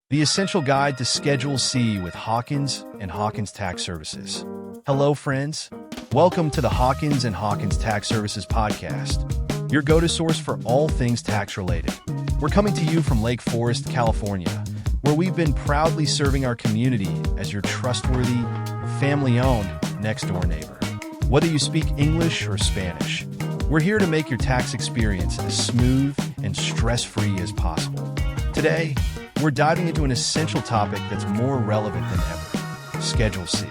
the essential guide to Schedule C with Hawkins and Hawkins Tax Services. Hello, friends. Welcome to the Hawkins and Hawkins Tax Services podcast, your go-to source for all things tax-related. We're coming to you from Lake Forest, California, where we've been proudly serving our community as your trustworthy, family-owned, next-door neighbor. Whether you speak English or Spanish, we're here to make your tax experience as smooth and stress-free as possible. Today, we're diving into an essential topic that's more relevant than ever: Schedule C.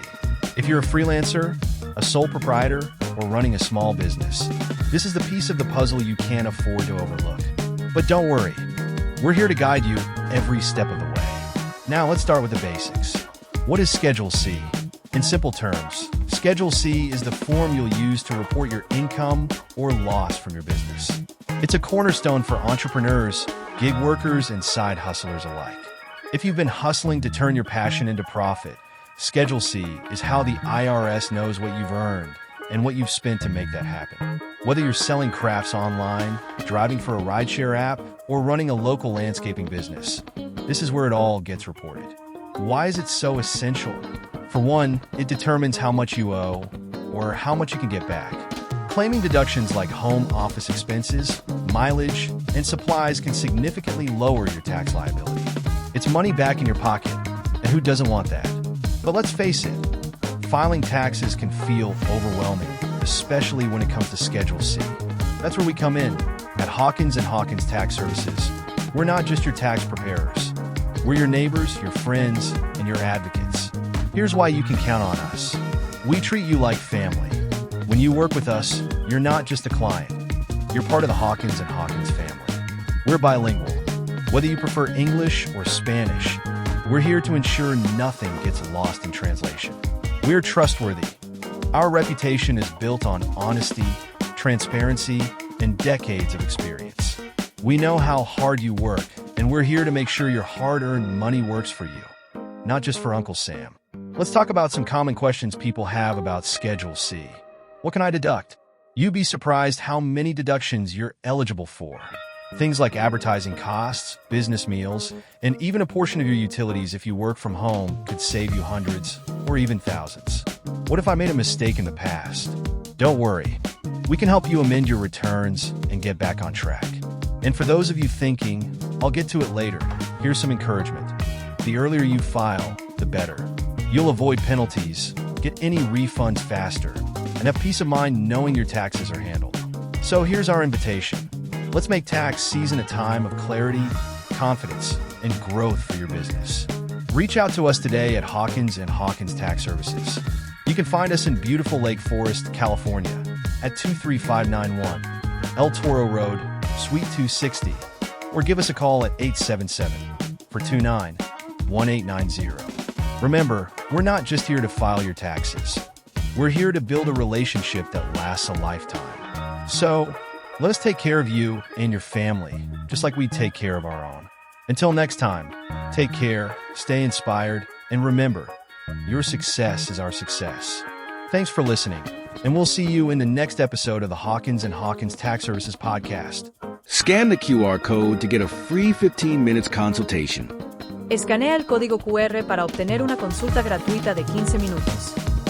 If you're a freelancer, a sole proprietor, or running a small business, this is the piece of the puzzle you can't afford to overlook. But don't worry, we're here to guide you every step of the way. Now let's start with the basics. What is Schedule C? In simple terms, Schedule C is the form you'll use to report your income or loss from your business. It's a cornerstone for entrepreneurs, gig workers, and side hustlers alike. If you've been hustling to turn your passion into profit, Schedule C is how the IRS knows what you've earned and what you've spent to make that happen. Whether you're selling crafts online, driving for a rideshare app, or running a local landscaping business, this is where it all gets reported. Why is it so essential? For one, it determines how much you owe or how much you can get back. Claiming deductions like home office expenses, mileage, and supplies can significantly lower your tax liability. It's money back in your pocket, and who doesn't want that? But let's face it, filing taxes can feel overwhelming, especially when it comes to Schedule C. That's where we come in. At Hawkins and Hawkins Tax Services, we're not just your tax preparers. We're your neighbors, your friends, and your advocates. Here's why you can count on us. We treat you like family. When you work with us, you're not just a client. You're part of the Hawkins and Hawkins family. We're bilingual. Whether you prefer English or Spanish, we're here to ensure nothing gets lost in translation. We're trustworthy. Our reputation is built on honesty, transparency, and decades of experience. We know how hard you work, and we're here to make sure your hard-earned money works for you, not just for Uncle Sam. Let's talk about some common questions people have about Schedule C. What can I deduct? You'd be surprised how many deductions you're eligible for. Things like advertising costs, business meals, and even a portion of your utilities if you work from home could save you hundreds or even thousands. What if I made a mistake in the past? Don't worry. We can help you amend your returns and get back on track. And for those of you thinking, I'll get to it later, here's some encouragement. The earlier you file, the better. You'll avoid penalties, get any refunds faster, and have peace of mind knowing your taxes are handled. So here's our invitation. Let's make tax season a time of clarity, confidence, and growth for your business. Reach out to us today at Hawkins and Hawkins Tax Services. You can find us in beautiful Lake Forest, California at 23591 El Toro Road, Suite 260, or give us a call at 877-429-1890. Remember, we're not just here to file your taxes. We're here to build a relationship that lasts a lifetime. So, let us take care of you and your family, just like we take care of our own. Until next time, take care, stay inspired, and remember, your success is our success. Thanks for listening, and we'll see you in the next episode of the Hawkins and Hawkins Tax Services podcast. Scan the QR code to get a free 15 minutes consultation. Escanea el código QR para obtener una consulta gratuita de 15 minutos.